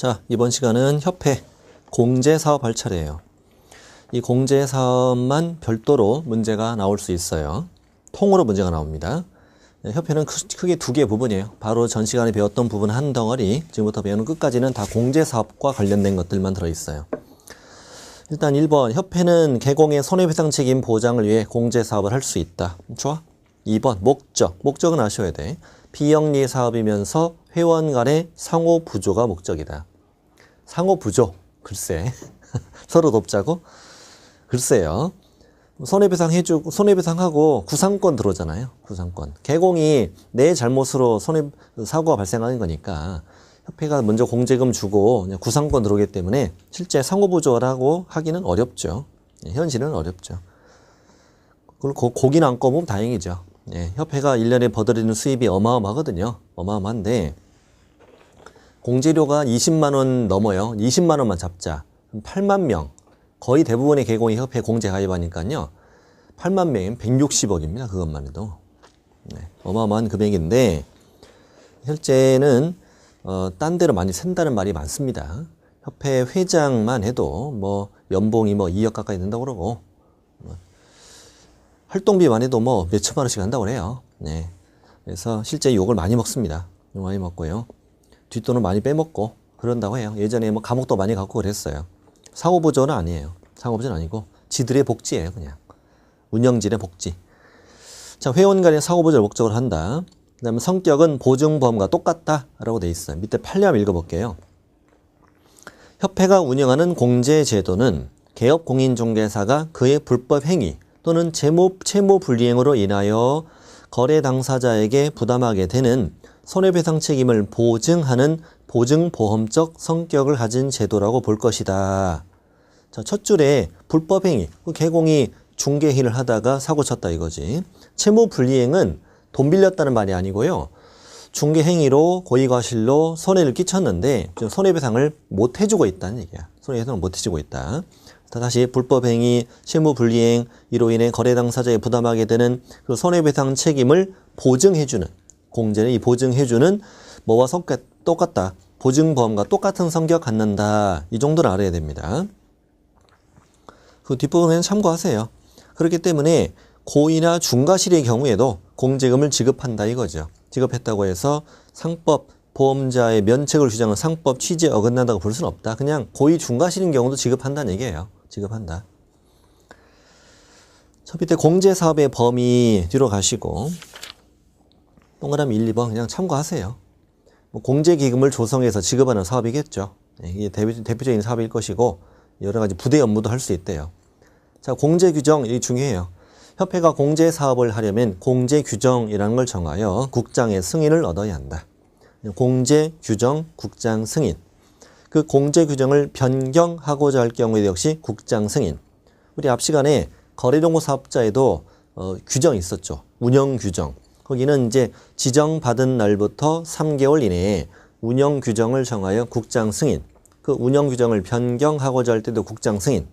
자, 이번 시간은 협회 공제사업 할 차례예요. 이 공제사업만 별도로 문제가 나올 수 있어요. 통으로 문제가 나옵니다. 협회는 크게 두 개의 부분이에요. 바로 전 시간에 배웠던 부분 한 덩어리, 지금부터 배우는 끝까지는 다 공제사업과 관련된 것들만 들어있어요. 일단 1번, 협회는 개공의 손해배상 책임 보장을 위해 공제사업을 할 수 있다. 좋아? 2번, 목적은 아셔야 돼. 비영리 사업이면서 회원 간의 상호 부조가 목적이다. 상호 부조, 글쎄. 서로 돕자고? 글쎄요. 손해배상 해주고, 손해배상하고 구상권 들어오잖아요. 구상권. 개공이 내 잘못으로 사고가 발생하는 거니까 협회가 먼저 공제금 주고 구상권 들어오기 때문에 실제 상호부조라고 하기는 어렵죠. 현실은 어렵죠. 그리고 고기는 안 꺼보면 다행이죠. 협회가 1년에 벌어들이는 수입이 어마어마하거든요. 어마어마한데 공제료가 20만 원 넘어요. 20만 원만 잡자. 8만 명. 거의 대부분의 개공이 협회 공제 가입하니까요. 8만 명이면 160억입니다. 그것만 해도. 어마어마한 금액인데 실제는 딴 데로 많이 샌다는 말이 많습니다. 협회 회장만 해도 뭐 연봉이 뭐 2억 가까이 된다고 그러고 활동비만 해도 뭐 몇천만 원씩 한다고 그래요. 그래서 실제 욕을 많이 먹습니다. 욕 많이 먹고요. 뒷돈을 많이 빼먹고 그런다고 해요. 예전에 뭐 감옥도 많이 갖고 그랬어요. 상호부조는 아니에요. 상호부조는 아니고 지들의 복지예요. 그냥 운영진의 복지. 자, 회원 간의 상호부조를 목적으로 한다. 그 다음에 성격은 보증보험과 똑같다 라고 돼 있어요. 밑에 판례 한번 읽어볼게요. 협회가 운영하는 공제제도는 개업공인중개사가 그의 불법 행위 또는 채무 불이행으로 인하여 거래 당사자에게 부담하게 되는 손해배상 책임을 보증하는 보증보험적 성격을 가진 제도라고 볼 것이다. 자, 첫 줄에 불법 행위, 개공이 중개행위를 하다가 사고 쳤다 이거지. 채무 불이행은 돈 빌렸다는 말이 아니고요. 중개행위로 고의과실로 손해를 끼쳤는데 손해배상을 못 해주고 있다는 얘기야. 손해배상을 못 해주고 있다. 다시 불법행위, 채무불이행, 이로 인해 거래 당사자에 부담하게 되는 그 손해배상 책임을 보증해주는, 공제는 이 보증해주는 뭐와 똑같다. 보증보험과 똑같은 성격 갖는다. 이 정도는 알아야 됩니다. 그 뒷부분에는 참고하세요. 그렇기 때문에 고의나 중과실의 경우에도 공제금을 지급한다 이거죠. 지급했다고 해서 상법, 보험자의 면책을 주장하는 상법 취지에 어긋난다고 볼 수는 없다. 그냥 고의 중과실인 경우도 지급한다는 얘기예요. 지급한다. 첫 밑에 공제사업의 범위 뒤로 가시고 동그라미 1, 2번 그냥 참고하세요. 뭐 공제기금을 조성해서 지급하는 사업이겠죠. 이게 대표적인 사업일 것이고 여러 가지 부대 업무도 할 수 있대요. 자, 공제규정 이게 중요해요. 협회가 공제사업을 하려면 공제규정이라는 걸 정하여 국장의 승인을 얻어야 한다. 공제규정, 국장 승인. 그 공제규정을 변경하고자 할 경우에 역시 국장 승인. 우리 앞 시간에 거래동호 사업자에도 규정이 있었죠. 운영규정. 거기는 이제 지정받은 날부터 3개월 이내에 운영규정을 정하여 국장 승인. 그 운영규정을 변경하고자 할 때도 국장 승인.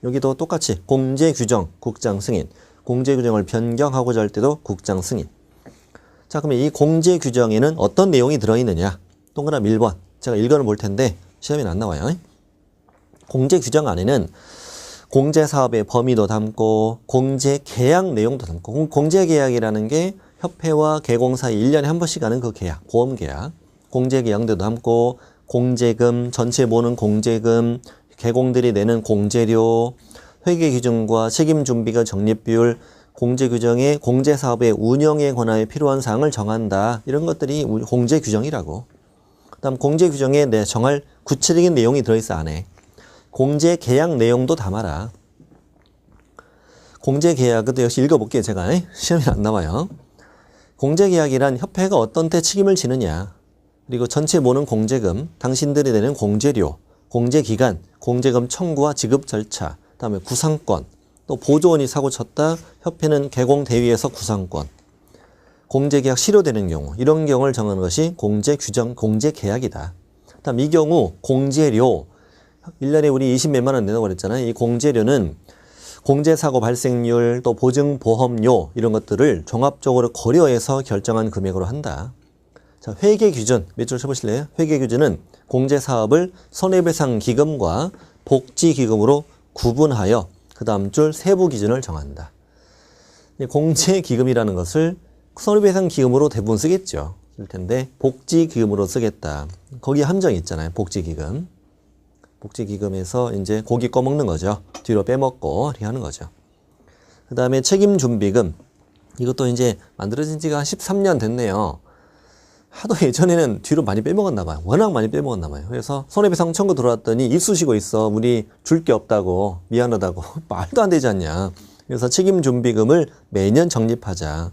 여기도 똑같이 공제규정, 국장 승인. 공제규정을 변경하고자 할 때도 국장 승인. 자, 그러면 이 공제규정에는 어떤 내용이 들어있느냐? 동그라미 1번. 제가 읽어는 볼 텐데 시험에는 안 나와요. 공제규정 안에는 공제사업의 범위도 담고 공제계약 내용도 담고 공제계약이라는 게 협회와 개공 사이 1년에 한 번씩 하는 그 계약, 보험계약. 공제계약도 담고 공제금, 전체 모는 공제금, 개공들이 내는 공제료, 회계기준과 책임준비가 적립비율, 공제규정에 공제사업의 운영에 관하여 필요한 사항을 정한다. 이런 것들이 공제규정이라고. 그 다음 공제규정에 정할 구체적인 내용이 들어있어 안에. 공제계약 내용도 담아라. 공제계약도 역시 읽어볼게요. 제가. 시험에 안 나와요. 공제계약이란 협회가 어떤 때 책임을 지느냐. 그리고 전체 모는 공제금, 당신들이 내는 공제료, 공제기간, 공제금 청구와 지급 절차, 그 다음에 구상권, 또 보조원이 사고 쳤다. 협회는 개공대위에서 구상권. 공제계약 실효되는 경우, 이런 경우를 정하는 것이 공제규정, 공제계약이다. 다음 이 경우 공제료, 1년에 우리 20몇만 원 내다고 그랬잖아요. 이 공제료는 공제사고 발생률, 또 보증보험료 이런 것들을 종합적으로 고려해서 결정한 금액으로 한다. 자, 회계기준, 몇 줄 쳐보실래요? 회계기준은 공제사업을 손해배상기금과 복지기금으로 구분하여 그 다음 줄 세부 기준을 정한다. 공제기금이라는 것을 손해배상기금으로 대부분 쓰겠죠. 쓸 텐데 복지기금으로 쓰겠다. 거기 함정이 있잖아요. 복지기금. 복지기금에서 이제 고기 꺼먹는 거죠. 뒤로 빼먹고 이렇게 하는 거죠. 그 다음에 책임준비금. 이것도 이제 만들어진 지가 한 13년 됐네요. 하도 예전에는 뒤로 많이 빼먹었나 봐요. 워낙 많이 빼먹었나 봐요. 그래서 손해배상 청구 들어왔더니 입쑤시고 있어. 우리 줄 게 없다고, 미안하다고. 말도 안 되지 않냐. 그래서 책임준비금을 매년 적립하자.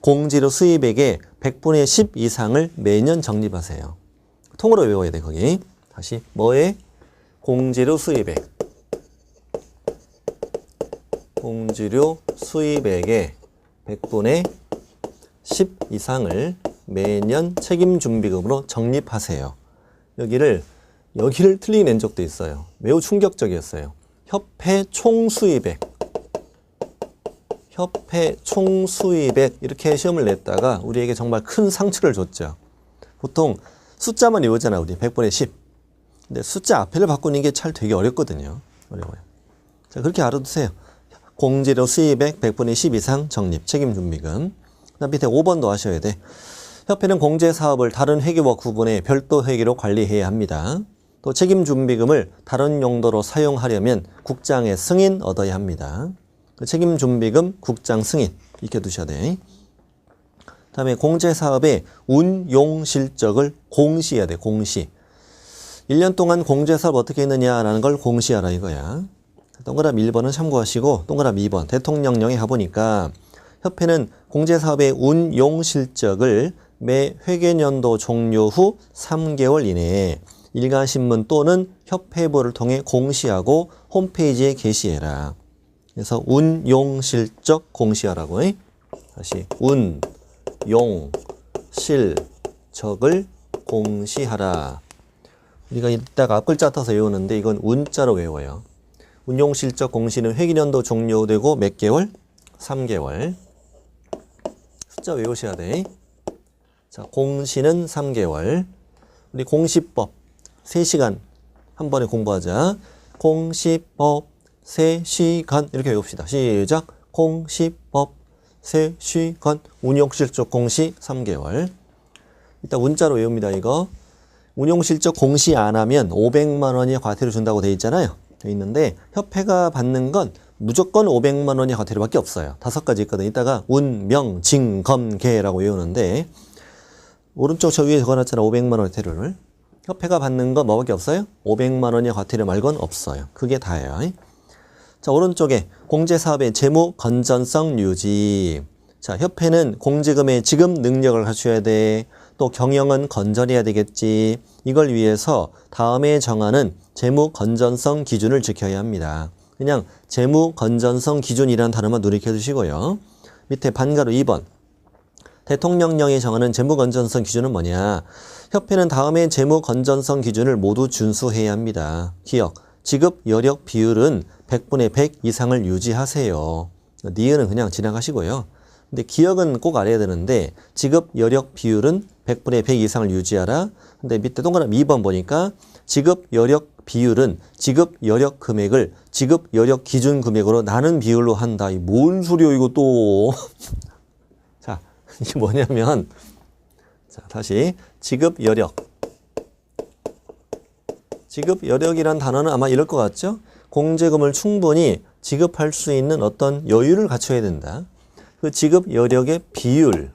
공제료 수입액의 100분의 10 이상을 매년 적립하세요. 통으로 외워야 돼, 거기. 다시 뭐에? 공제료 수입액. 공제료 수입액의 100분의 10 이상을 매년 책임준비금으로 적립하세요. 여기를 틀리게 낸 적도 있어요. 매우 충격적이었어요. 협회 총수입액. 협회 총수입액 이렇게 시험을 냈다가 우리에게 정말 큰 상처를 줬죠. 보통 숫자만 외우잖아, 우리 100분의 10. 근데 숫자 앞에를 바꾸는 게 잘 되게 어렵거든요. 어려워요. 자, 그렇게 알아두세요. 공제료 수입액 100분의 10 이상 적립, 책임준비금. 그다음 밑에 5번도 하셔야 돼. 협회는 공제사업을 다른 회계와 구분해 별도 회계로 관리해야 합니다. 또 책임준비금을 다른 용도로 사용하려면 국장의 승인 얻어야 합니다. 책임준비금 국장 승인 익혀두셔야 돼. 다음에 공제사업의 운용 실적을 공시해야 돼. 공시. 1년 동안 공제사업 어떻게 했느냐라는 걸 공시하라 이거야. 동그라미 1번은 참고하시고 동그라미 2번 대통령령에 가보니까 협회는 공제사업의 운용 실적을 매 회계년도 종료 후 3개월 이내에 일간신문 또는 협회부를 통해 공시하고 홈페이지에 게시해라. 그래서 운용 실적 공시하라고. 다시 운용 실적을 공시하라. 우리가 이따가 앞글자 타서 외우는데 이건 운자로 외워요. 운용 실적 공시는 회계년도 종료되고 몇 개월? 3개월. 숫자 외우셔야 돼. 자, 공시는 3개월. 우리 공시법 3시간 한 번에 공부하자. 공시법 3시간 이렇게 외웁시다. 시작. 공시법 3시간 운용실적 공시 3개월. 이따 문자로 외웁니다. 이거 운용실적 공시 안 하면 500만 원이 과태료 준다고 돼 있잖아요. 돼 있는데 협회가 받는 건 무조건 500만 원이 과태료밖에 없어요. 5가지 있거든. 이따가 운, 명, 징, 검, 개라고 외우는데 오른쪽 저 위에 적어놨잖아. 500만 원 과태료를. 협회가 받는 건 뭐밖에 없어요? 500만 원의 과태료 말곤 없어요. 그게 다예요. 자, 오른쪽에 공제사업의 재무 건전성 유지. 자, 협회는 공제금의 지급 능력을 갖춰야 돼. 또 경영은 건전해야 되겠지. 이걸 위해서 다음에 정하는 재무 건전성 기준을 지켜야 합니다. 그냥 재무 건전성 기준이라는 단어만 누리켜 두시고요. 밑에 반가로 2번. 대통령령이 정하는 재무 건전성 기준은 뭐냐? 협회는 다음에 재무 건전성 기준을 모두 준수해야 합니다. 기억, 지급 여력 비율은 100분의 100 이상을 유지하세요. 니은은 그냥 지나가시고요. 근데 기억은 꼭 알아야 되는데 지급 여력 비율은 100분의 100 이상을 유지하라. 근데 밑에 동그라미 2번 보니까 지급 여력 비율은 지급 여력 금액을 지급 여력 기준 금액으로 나눈 비율로 한다. 이 뭔 소리요 이거 또. 자, 이게 뭐냐면 자, 다시 지급 여력. 지급 여력이란 단어는 아마 이럴 것 같죠? 공제금을 충분히 지급할 수 있는 어떤 여유를 갖춰야 된다. 그 지급 여력의 비율을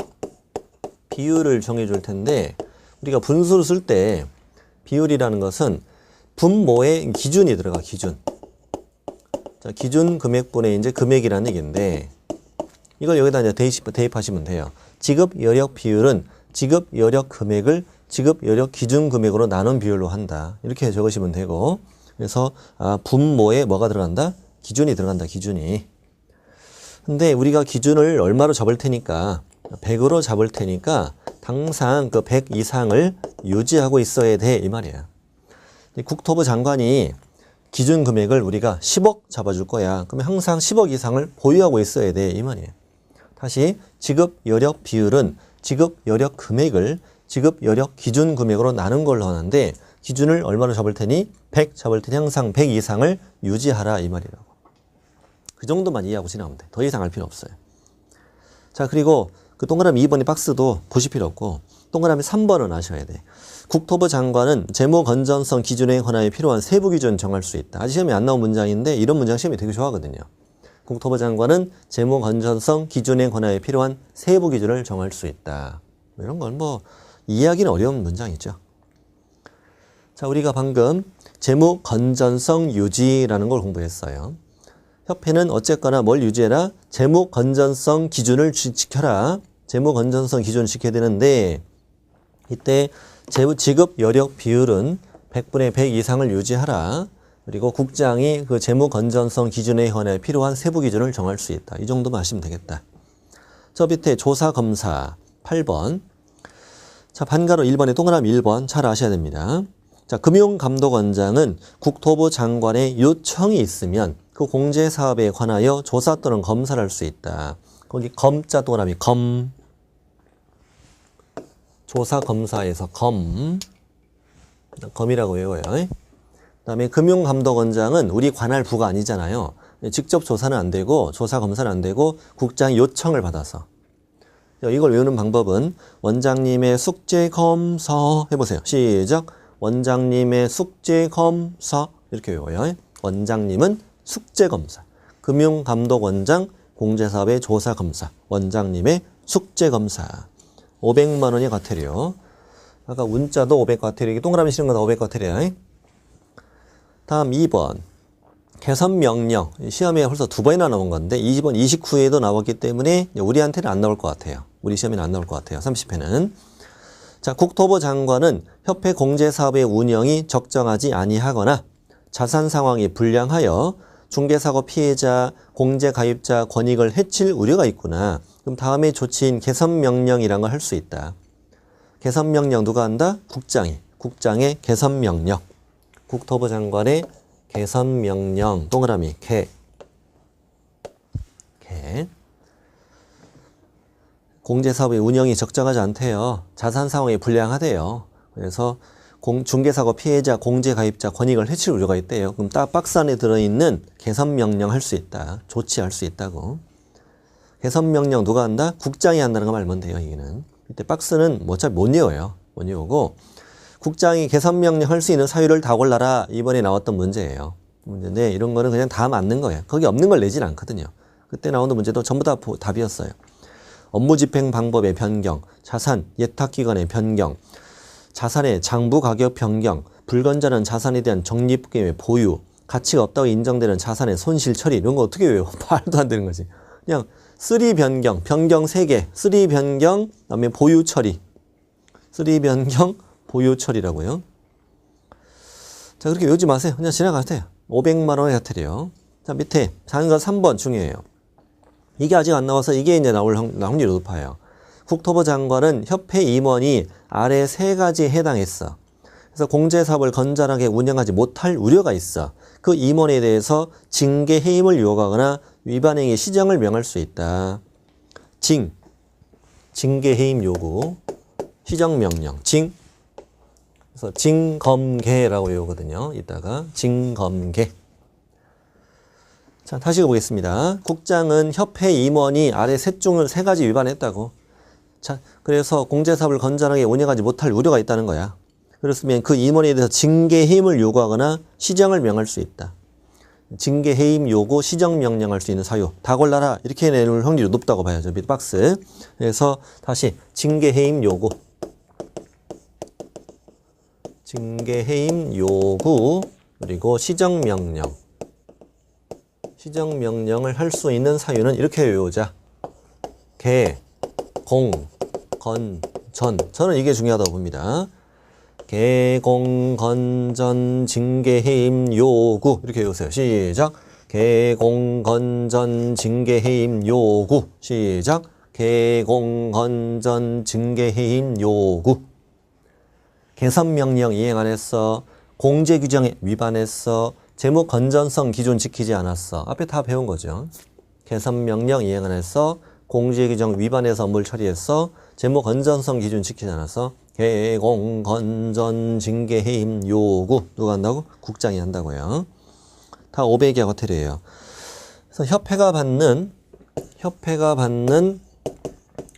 정해줄 텐데 우리가 분수를 쓸 때 비율이라는 것은 분모의 기준이 들어가. 기준. 자, 기준 금액분의 이제 금액이라는 얘기인데 이걸 여기다 이제 대입하시면 돼요. 지급 여력 비율은 지급 여력 금액을 지급 여력 기준 금액으로 나눈 비율로 한다. 이렇게 적으시면 되고 그래서 분모에 뭐가 들어간다? 기준이 들어간다. 기준이. 근데 우리가 기준을 얼마로 잡을 테니까 100으로 잡을 테니까 항상 그 100 이상을 유지하고 있어야 돼 이 말이야. 국토부 장관이 기준 금액을 우리가 10억 잡아줄 거야. 그러면 항상 10억 이상을 보유하고 있어야 돼 이 말이에요. 다시 지급 여력 비율은 지급 여력 금액을 지급 여력 기준 금액으로 나눈 걸로 하는데 기준을 얼마로 잡을 테니? 100 잡을 테니 항상 100 이상을 유지하라 이 말이라고. 그 정도만 이해하고 지나가면 돼. 더 이상 할 필요 없어요. 자, 그리고 그 동그라미 2번의 박스도 보실 필요 없고 동그라미 3번은 아셔야 돼. 국토부 장관은 재무 건전성 기준에 관하여 필요한 세부 기준 정할 수 있다. 아직 시험에 안 나온 문장인데 이런 문장 시험이 되게 좋아하거든요. 국토부 장관은 재무 건전성 기준에 관하여 필요한 세부 기준을 정할 수 있다. 이런 건 뭐 이해하기는 어려운 문장이죠. 자, 우리가 방금 재무 건전성 유지라는 걸 공부했어요. 협회는 어쨌거나 뭘 유지해라? 재무 건전성 기준을 지켜라. 재무 건전성 기준을 지켜야 되는데 이때 재무 지급 여력 비율은 100분의 100 이상을 유지하라. 그리고 국장이 그 재무 건전성 기준에 관해 필요한 세부 기준을 정할 수 있다. 이 정도만 하시면 되겠다. 저 밑에 조사 검사 8번. 자, 반가로 1번에 동그라미 1번 잘 아셔야 됩니다. 자, 금융감독원장은 국토부 장관의 요청이 있으면 그 공제사업에 관하여 조사 또는 검사를 할 수 있다. 거기 검자 동그라미 검. 조사 검사에서 검이라고 외워요. 그 다음에 금융감독원장은 우리 관할 부가 아니잖아요. 직접 조사는 안 되고 조사 검사는 안 되고 국장 요청을 받아서. 이걸 외우는 방법은 원장님의 숙제 검사 해보세요. 시작. 원장님의 숙제 검사 이렇게 외워요. 원장님은 숙제 검사. 금융감독원장 공제사업의 조사 검사. 원장님의 숙제 검사. 500만 원이 과태료. 아까 문자도 500 과태료. 동그라미 치는 거다 500 과태료. 다음 2번. 개선명령. 시험에 벌써 2번이나 나온 건데 20번 29회에도 나왔기 때문에 우리한테는 안 나올 것 같아요. 우리 시험에는 안 나올 것 같아요. 30회는. 자, 국토부 장관은 협회 공제사업의 운영이 적정하지 아니하거나 자산 상황이 불량하여 중개사고 피해자, 공제가입자 권익을 해칠 우려가 있구나. 그럼 다음에 조치인 개선명령이란 걸 할 수 있다. 개선명령 누가 한다? 국장이. 국장의 개선명령. 국토부 장관의 개선명령. 동그라미 개. 공제사업의 운영이 적정하지 않대요. 자산 상황이 불량하대요. 그래서 중개사고 피해자, 공제가입자 권익을 해칠 우려가 있대요. 그럼 딱 박스 안에 들어있는 개선명령 할 수 있다. 조치할 수 있다고. 개선명령 누가 한다? 국장이 한다는 거 말면 돼요. 여기는. 이때 박스는 어차피 못 외워요. 못 외우고 국장이 개선명령 할 수 있는 사유를 다 골라라. 이번에 나왔던 문제예요. 문제인데 이런 거는 그냥 다 맞는 거예요. 거기 없는 걸 내진 않거든요. 그때 나오는 문제도 전부 다 답이었어요. 업무 집행 방법의 변경, 자산 예탁기관의 변경, 자산의 장부 가격 변경, 불건전한 자산에 대한 적립금의 보유, 가치가 없다고 인정되는 자산의 손실 처리 이런 거 어떻게 외워? 말도 안 되는 거지. 그냥 쓰리 변경, 변경 3개, 쓰리 변경, 그다음에 보유 처리, 쓰리 변경, 보유 처리라고요. 자, 그렇게 외우지 마세요. 그냥 지나가세요. 500만 원의 과태료. 자, 밑에 자는 거 3번 중요해요. 이게 아직 안 나와서 이게 이제 나올 확률이 높아요. 국토부 장관은 협회 임원이 아래 3가지에 해당했어. 그래서 공제사업을 건전하게 운영하지 못할 우려가 있어. 그 임원에 대해서 징계 해임을 요구하거나 위반행위 시정을 명할 수 있다. 징계 해임 요구, 시정명령, 그래서 징검계라고 외우거든요. 이따가 징검계. 자, 다시 보겠습니다. 국장은 협회 임원이 아래 셋 중을 3가지 위반했다고. 자, 그래서 공제사업을 건전하게 운영하지 못할 우려가 있다는 거야. 그렇으면 그 임원에 대해서 징계 해임을 요구하거나 시정을 명할 수 있다. 징계 해임 요구, 시정 명령할 수 있는 사유 다 골라라. 이렇게 내놓을 확률이 높다고 봐야죠. 밑 박스. 그래서 다시 징계 해임 요구, 징계 해임 요구 그리고 시정 명령. 시정 명령을 할 수 있는 사유는 이렇게 외우자. 개, 공, 건, 전. 저는 이게 중요하다고 봅니다. 개, 공, 건, 전, 징계, 해임, 요구. 이렇게 외우세요. 시작. 개, 공, 건, 전, 징계, 해임, 요구. 시작. 개, 공, 건, 전, 징계, 해임, 요구. 개선명령 이행 안 했어. 공제규정에 위반했어. 재무 건전성 기준 지키지 않았어. 앞에 다 배운 거죠. 개선명령 이행 안 했어. 공제규정 위반해서 업무를 처리했어. 재무 건전성 기준 지키지 않았어. 개공, 건전, 징계, 해임, 요구. 누가 한다고? 국장이 한다고요. 다 500의 과태료예요. 그래서 협회가 받는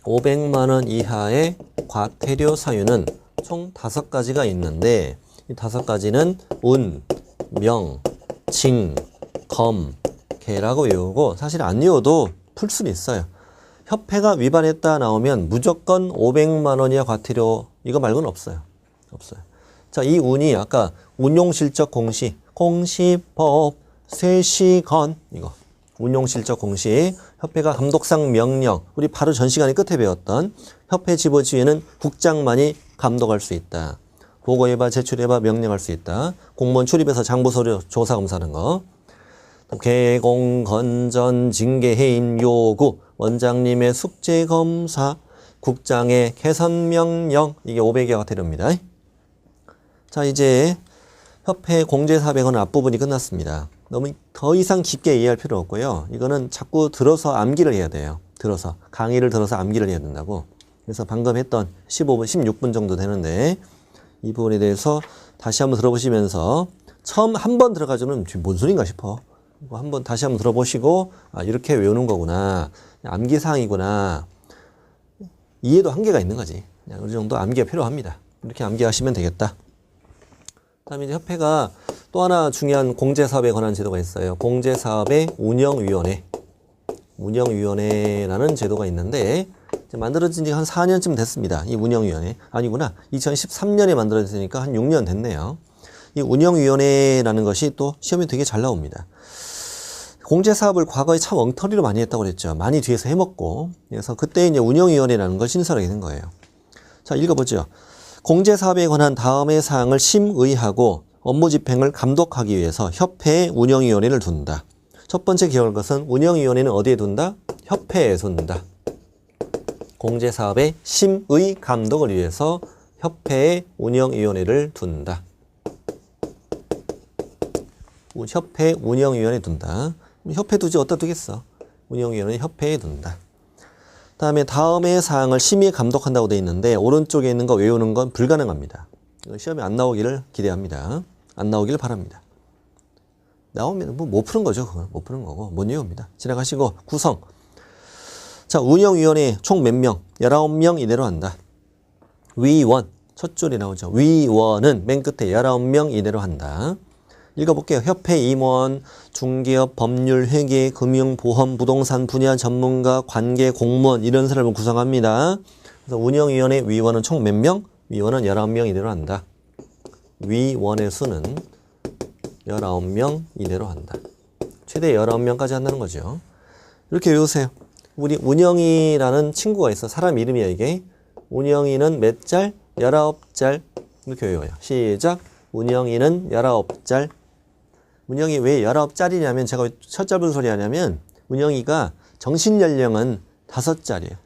500만 원 이하의 과태료 사유는 총 5가지가 있는데 이 5가지는 운, 명, 징, 검, 개라고 외우고 사실 안 외워도 풀 수는 있어요. 협회가 위반했다 나오면 무조건 500만 원 이하 과태료 이거 말고는 없어요. 자, 이 운이 아까 운용실적 공시, 공시법, 쇄시건 이거 운용실적 공시, 협회가 감독상 명령, 우리 바로 전 시간에 끝에 배웠던 협회 지부지휘는 국장만이 감독할 수 있다. 보고해봐, 제출해봐, 명령할 수 있다. 공무원 출입해서 장부서류 조사 검사하는 거. 개공, 건전, 징계, 해임, 요구, 원장님의 숙제 검사, 국장의 개선 명령, 이게 500의 과태료입니다. 자, 이제 협회 공제사백원 앞부분이 끝났습니다. 너무 더 이상 깊게 이해할 필요 없고요. 이거는 자꾸 들어서 암기를 해야 돼요. 강의를 들어서 암기를 해야 된다고. 그래서 방금 했던 15분, 16분 정도 되는데 이 부분에 대해서 다시 한번 들어보시면서 처음 한 번 들어가지고는 뭔 소린가 싶어. 한번 다시 한번 들어보시고 아, 이렇게 외우는 거구나. 암기사항이구나. 이해도 한계가 있는 거지. 어느 정도 암기가 필요합니다. 이렇게 암기하시면 되겠다. 그다음에 이제 협회가 또 하나 중요한 공제사업에 관한 제도가 있어요. 공제사업의 운영위원회라는 제도가 있는데 이제 만들어진 지 한 4년쯤 됐습니다. 이 운영위원회. 아니구나. 2013년에 만들어졌으니까 한 6년 됐네요. 이 운영위원회라는 것이 또 시험에 되게 잘 나옵니다. 공제사업을 과거에 참 엉터리로 많이 했다고 그랬죠. 많이 뒤에서 해먹고. 그래서 그때 이제 운영위원회라는 걸 신설하게 된 거예요. 자, 읽어보죠. 공제사업에 관한 다음의 사항을 심의하고 업무 집행을 감독하기 위해서 협회에 운영위원회를 둔다. 첫 번째 기억할 것은 운영위원회는 어디에 둔다? 협회에 둔다. 공제사업의 심의 감독을 위해서 협회에 운영위원회를 둔다. 협회 운영위원회 둔다. 협회 두지 어디다 두겠어? 운영위원회 협회에 둔다. 다음의 사항을 심의 감독한다고 되어 있는데 오른쪽에 있는 거 외우는 건 불가능합니다. 시험에 안 나오기를 기대합니다. 안 나오기를 바랍니다. 나오면 뭐 못 푸는 거죠. 그건 못 푸는 거고 못 외웁니다. 지나가시고 구성. 자, 운영위원회 총 몇 명? 19명 이내로 한다. 위원 첫 줄에 나오죠. 위원은 맨 끝에 19명 이내로 한다. 읽어볼게요. 협회 임원, 중개업, 법률, 회계, 금융, 보험, 부동산 분야 전문가, 관계, 공무원 이런 사람을 구성합니다. 그래서 운영위원회 위원은 총 몇 명? 위원은 19명 이내로 한다. 위원의 수는 19명 이내로 한다. 최대 19명까지 한다는 거죠. 이렇게 외우세요. 우리 운영이라는 친구가 있어. 사람 이름이야 이게. 운영이는 몇 짤? 19짤. 이렇게 외워요. 시작. 운영이는 19짤. 운영이 왜 19짤이냐면 제가 왜 첫 짧은 소리 하냐면 운영이가 정신연령은 5짤이에요.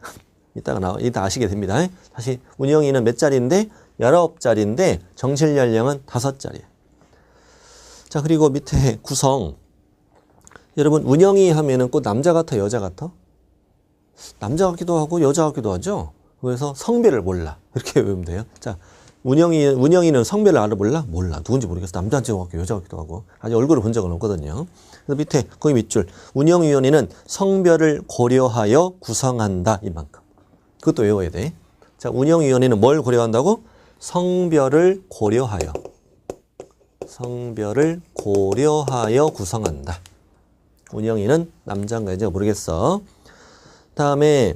이따 아시게 됩니다. 다시 운영이는 몇 짤인데 19짤인데 정신연령은 5짤이에요. 자, 그리고 밑에 구성. 여러분 운영이 하면은 꼭 남자 같아 여자 같아? 남자 같기도 하고 여자 같기도 하죠. 그래서 성별을 몰라. 이렇게 외우면 돼요. 자, 운영이는 성별을 알아 몰라? 몰라. 누군지 모르겠어. 남자 같기도 여자 같기도 하고. 아직 얼굴을 본 적은 없거든요. 그래서 밑에 거기 밑줄. 운영위원회는 성별을 고려하여 구성한다. 이만큼. 그것도 외워야 돼. 자, 운영위원회는 뭘 고려한다고? 성별을 고려하여. 성별을 고려하여 구성한다. 운영위는 남자인가 여자인가 모르겠어. 다음에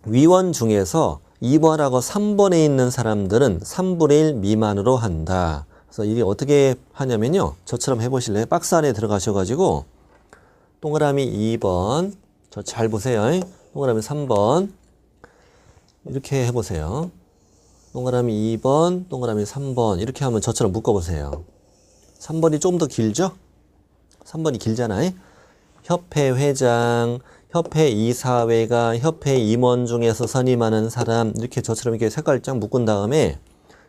위원 중에서 2번하고 3번에 있는 사람들은 3분의 1 미만으로 한다. 그래서 이게 어떻게 하냐면요. 저처럼 해보실래요? 박스 안에 들어가셔가지고 동그라미 2번 저 잘 보세요. 동그라미 3번 이렇게 해보세요. 동그라미 2번, 동그라미 3번 이렇게 하면 저처럼 묶어보세요. 3번이 좀 더 길죠? 3번이 길잖아요. 협회 회장, 협회 이사회가 협회 임원 중에서 선임하는 사람 이렇게 저처럼 이렇게 색깔 쫙 묶은 다음에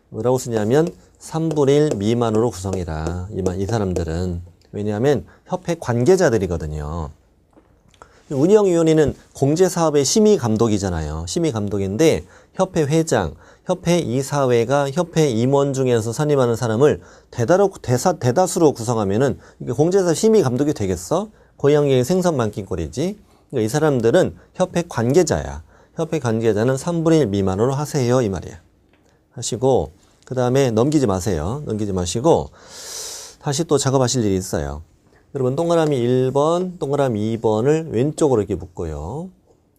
뭐라고 쓰냐면 3분의 1 미만으로 구성해라. 이 사람들은. 왜냐하면 협회 관계자들이거든요. 운영위원회는 공제사업의 심의감독이잖아요. 심의감독인데 협회 회장, 협회 이사회가 협회 임원 중에서 선임하는 사람을 대다수로 구성하면은 공제사 심의 감독이 되겠어? 고양이의 생선 많긴 꼴이지. 그러니까 이 사람들은 협회 관계자야. 협회 관계자는 3분의 1 미만으로 하세요. 이 말이야. 하시고, 그 다음에 넘기지 마세요. 넘기지 마시고, 다시 또 작업하실 일이 있어요. 여러분, 동그라미 1번, 동그라미 2번을 왼쪽으로 이렇게 묶고요.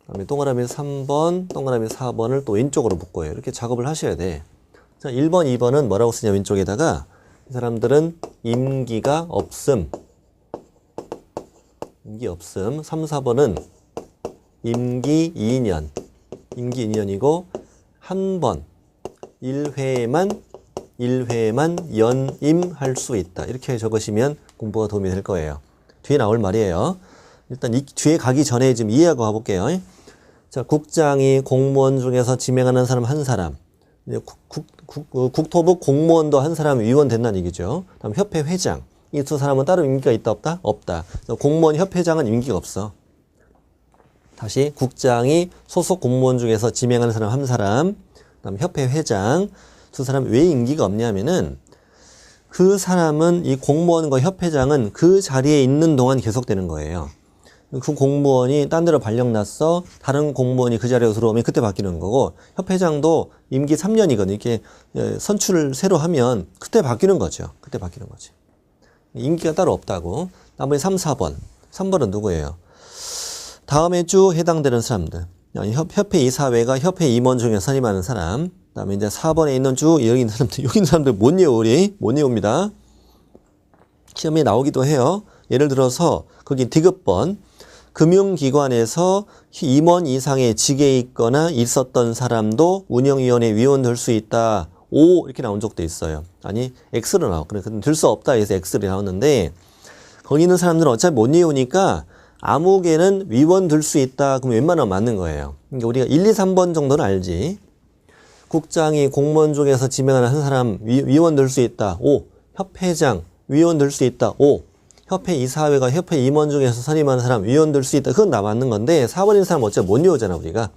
그다음에 동그라미 3번, 동그라미 4번을 또 왼쪽으로 묶고요. 이렇게 작업을 하셔야 돼. 자, 1번, 2번은 뭐라고 쓰냐, 왼쪽에다가. 이 사람들은 임기가 없음. 임기 없음. 3, 4번은 임기 2년. 임기 2년이고, 한 번, 1회만 연임할 수 있다. 이렇게 적으시면 공부가 도움이 될 거예요. 뒤에 나올 말이에요. 일단 이 뒤에 가기 전에 지금 이해하고 가볼게요. 자, 국장이 공무원 중에서 지명하는 사람 한 사람. 국토부 공무원도 한 사람 위원 된다는 얘기죠. 다음 협회 회장. 이 두 사람은 따로 임기가 있다 없다? 없다. 공무원 협회장은 임기가 없어. 다시 국장이 소속 공무원 중에서 지명하는 사람 한 사람. 그다음 협회 회장. 두 사람 왜 임기가 없냐면은 그 사람은 이 공무원과 협회장은 그 자리에 있는 동안 계속되는 거예요. 그 공무원이 딴 데로 발령났어. 다른 공무원이 그 자리로 들어오면 그때 바뀌는 거고, 협회장도 임기 3년이거든. 이렇게 선출을 새로 하면 그때 바뀌는 거죠. 그때 바뀌는 거지. 임기가 따로 없다고. 나머지 3, 4번. 3번은 누구예요? 다음에 쭉 해당되는 사람들. 협회 이사회가 협회 임원 중에 선임하는 사람. 그다음에 이제 4번에 있는 쭉 여기 있는 사람들 못 외워 우리 못 외웁니다. 시험에 나오기도 해요. 예를 들어서 거기 디귿번 금융기관에서 임원 이상의 직에 있거나 있었던 사람도 운영위원회 위원 될 수 있다. O 이렇게 나온 적도 있어요. 아니 X로 나와. 그래서 될 수 없다 해서 X로 나왔는데 거기 있는 사람들은 어차피 못 외우니까 아무 개는 위원 될 수 있다. 그럼 웬만하면 맞는 거예요. 그러니까 우리가 1, 2, 3번 정도는 알지. 국장이 공무원 중에서 지명하는 한 사람 위원 될 수 있다. O. 협회장 위원 될 수 있다. O. 협회 이사회가 협회 임원 중에서 선임하는 사람 위원 될 수 있다. 그건 다 맞는 건데 4번인 사람 어차피 못 외우잖아 우리가.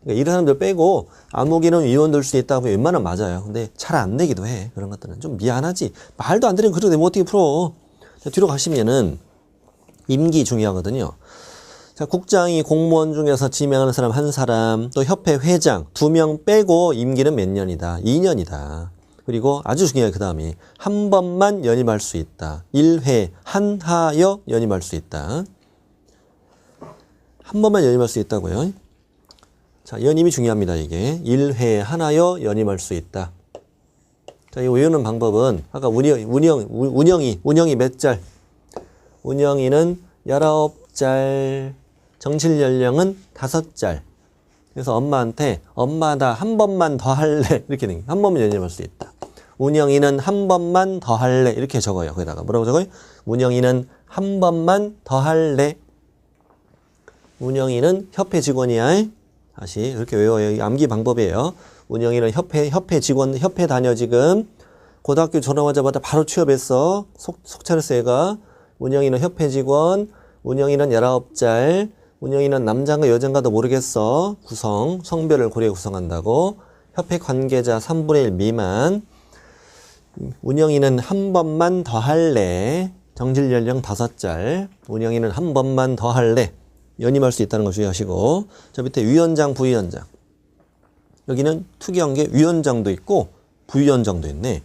그러니까 이런 사람들 빼고 아무 개는 위원 될 수 있다 하면 웬만하면 맞아요. 근데 잘 안 되기도 해. 그런 것들은 좀 미안하지. 말도 안 되는 그래도 내가 어떻게 풀어. 자, 뒤로 가시면은 임기 중요하거든요. 자, 국장이 공무원 중에서 지명하는 사람 한 사람, 또 협회 회장 2명 빼고 임기는 몇 년이다? 2년이다. 그리고 아주 중요해 그 다음이 한 번만 연임할 수 있다. 1회 한하여 연임할 수 있다. 한 번만 연임할 수 있다고요. 자, 연임이 중요합니다. 이게 1회 하나여 연임할 수 있다. 자, 이 외우는 방법은 아까 운영이 몇 짤? 운영이는 19짤, 정실 연령은 5짤. 그래서 엄마한테 엄마 나 한 번만 더 할래 이렇게 된 한 번만 연임할 수 있다. 운영이는 한 번만 더 할래 이렇게 적어요. 거기다가 뭐라고 적어요? 운영이는 한 번만 더 할래. 운영이는 협회 직원이야. 다시 이렇게 외워요. 암기 방법이에요. 운영이는 협회 직원, 협회 다녀 지금. 고등학교 졸업하자마자 바로 취업했어. 속 차렸어 얘가. 운영이는 협회 직원. 운영이는 19짤. 운영이는 남자인가 여자인가도 모르겠어. 구성, 성별을 고려 구성한다고. 협회 관계자 3분의 1 미만. 운영이는 한 번만 더 할래. 정실 연령 5짤. 운영이는 한 번만 더 할래. 연임할 수 있다는 거 주의하시고. 저 밑에 위원장, 부위원장. 여기는 특이한 게 위원장도 있고 부위원장도 있네.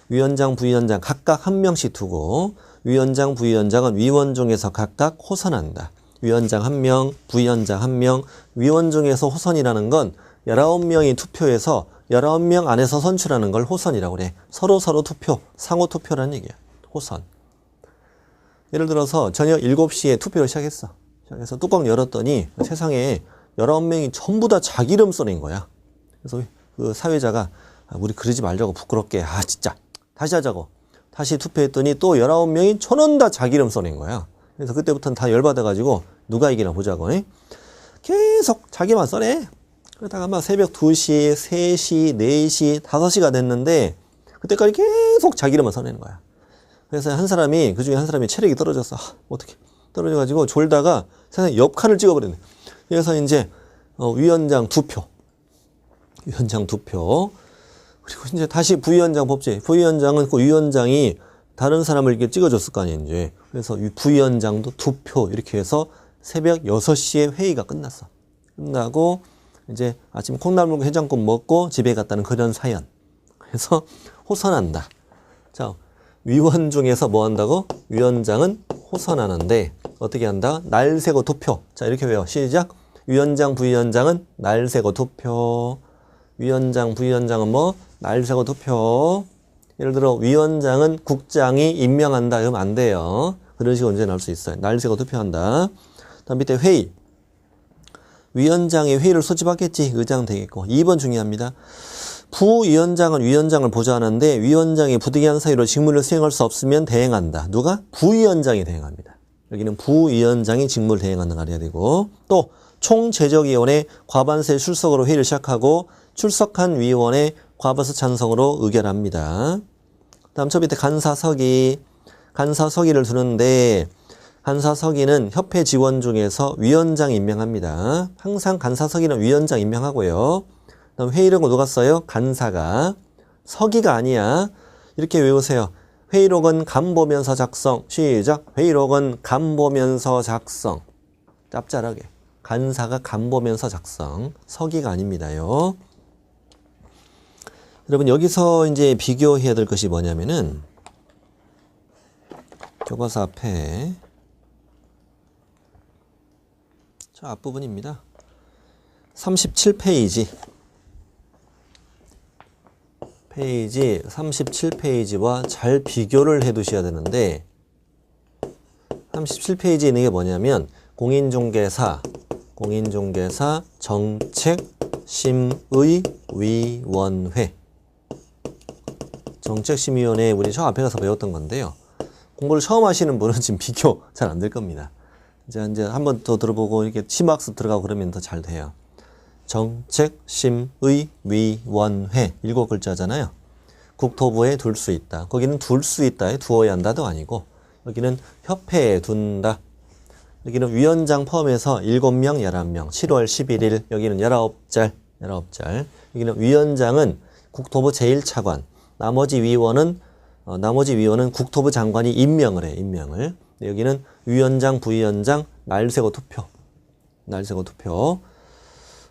위원장, 부위원장 각각 한 명씩 두고 위원장, 부위원장은 위원 중에서 각각 호선한다. 위원장 1명, 부위원장 1명, 위원 중에서 호선이라는 건 19명이 투표해서 19명 안에서 선출하는 걸 호선이라고 그래. 서로 투표, 상호 투표라는 얘기야. 호선. 예를 들어서 저녁 7시에 투표를 시작했어. 그래서 뚜껑 열었더니 세상에 19명이 전부 다 자기 이름 써낸 거야. 그래서 그 사회자가 우리 그러지 말자고 부끄럽게 진짜 다시 하자고. 다시 투표했더니 또 19명이 전원 다 자기 이름 써낸 거야. 그래서 그때부터는 다 열받아가지고 누가 이기나 보자고. 계속 자기만 써내. 그러다가 막 새벽 2시, 3시, 4시, 5시가 됐는데 그때까지 계속 자기 이름만 써내는 거야. 그래서 그중에 한 사람이 체력이 떨어졌어. 어떻게 떨어져가지고 졸다가 세상에 옆 칸을 찍어버렸네. 그래서 이제 위원장 2표. 위원장 2표. 그리고 이제 다시 부위원장 뽑지. 부위원장은 그 위원장이 다른 사람을 이렇게 찍어줬을 거 아니에요, 이제. 그래서 부위원장도 2표. 이렇게 해서 새벽 6시에 회의가 끝났어. 끝나고 이제 아침 콩나물 먹고 해장국 먹고 집에 갔다는 그런 사연. 그래서 호선한다. 자, 위원 중에서 뭐 한다고? 위원장은 호선하는데 어떻게 한다? 날 세고 2표. 자, 이렇게 외워. 시작. 위원장, 부위원장은 날 세고 2표. 위원장, 부위원장은 뭐? 날 세고 2표. 예를 들어 위원장은 국장이 임명한다. 이러면 안 돼요. 그런 식으로 언제 나올 수 있어요. 날 세고 2표한다. 다음 밑에 회의. 위원장이 회의를 소집하겠지. 의장 되겠고. 2번 중요합니다. 부위원장은 위원장을 보좌하는데 위원장이 부득이한 사유로 직무를 수행할 수 없으면 대행한다. 누가? 부위원장이 대행합니다. 여기는 부위원장이 직무를 대행한다가 해야 되고, 또 총재적위원회 과반세 출석으로 회의를 시작하고 출석한 위원회 과반수 찬성으로 의결합니다. 다음 저 밑에 간사서기. 간사서기를 두는데 간사서기는 협회 지원 중에서 위원장 임명합니다. 항상 간사서기는 위원장 임명하고요. 그다음 회의록은 누가 써요? 간사가. 서기가 아니야. 이렇게 외우세요. 회의록은 간보면서 작성. 시작. 회의록은 간보면서 작성. 짭짤하게. 간사가 간보면서 작성. 서기가 아닙니다요. 여러분 여기서 이제 비교해야 될 것이 뭐냐면은 교과서 앞에 저 앞부분입니다. 37페이지. 페이지 37페이지와 잘 비교를 해 두셔야 되는데 37페이지에 있는 게 뭐냐면 공인중개사 정책심의위원회. 정책심의위원회 우리 저 앞에 가서 배웠던 건데요. 공부를 처음 하시는 분은 지금 비교 잘 안 될 겁니다. 이제 한 번 더 들어보고 이렇게 심학습 들어가고 그러면 더 잘 돼요. 정책심의위원회 7글자잖아요. 국토부에 둘 수 있다. 거기는 둘 수 있다에 두어야 한다도 아니고 여기는 협회에 둔다. 여기는 위원장 포함해서 7명, 11명. 7월 11일 여기는 19짤. 여기는 위원장은 국토부 제1차관. 나머지 위원은 국토부 장관이 임명을 해. 여기는 위원장, 부위원장 날 세고 투표.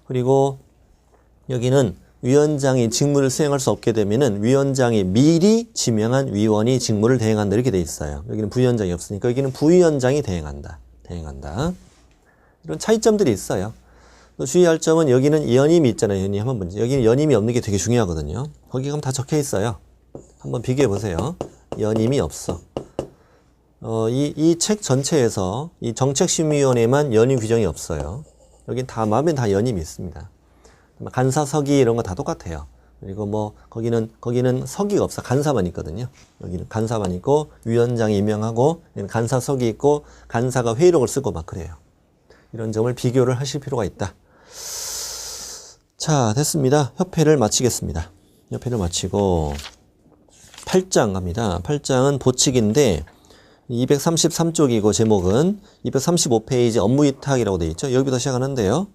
그리고 여기는 위원장이 직무를 수행할 수 없게 되면은 위원장이 미리 지명한 위원이 직무를 대행한다. 이렇게 돼 있어요. 여기는 부위원장이 없으니까 여기는 부위원장이 대행한다. 이런 차이점들이 있어요. 또 주의할 점은 여기는 연임이 있잖아요. 연임 한번 보죠. 여기는 연임이 없는 게 되게 중요하거든요. 거기 가면 다 적혀 있어요. 한번 비교해 보세요. 연임이 없어. 이 책 전체에서 이 정책심의위원회만 연임 규정이 없어요. 여긴 다 마음에 다 연임이 있습니다. 간사서기 이런 거 다 똑같아요. 그리고 뭐 거기는 서기가 없어. 간사만 있거든요. 여기는 간사만 있고 위원장이 임명하고 간사석이 있고 간사가 회의록을 쓰고 막 그래요. 이런 점을 비교를 하실 필요가 있다. 자, 됐습니다. 협회를 마치겠습니다. 협회를 마치고 8장 갑니다. 8장은 보칙인데 233쪽이고 제목은 235페이지 업무위탁이라고 되어 있죠. 여기부터 시작하는데요.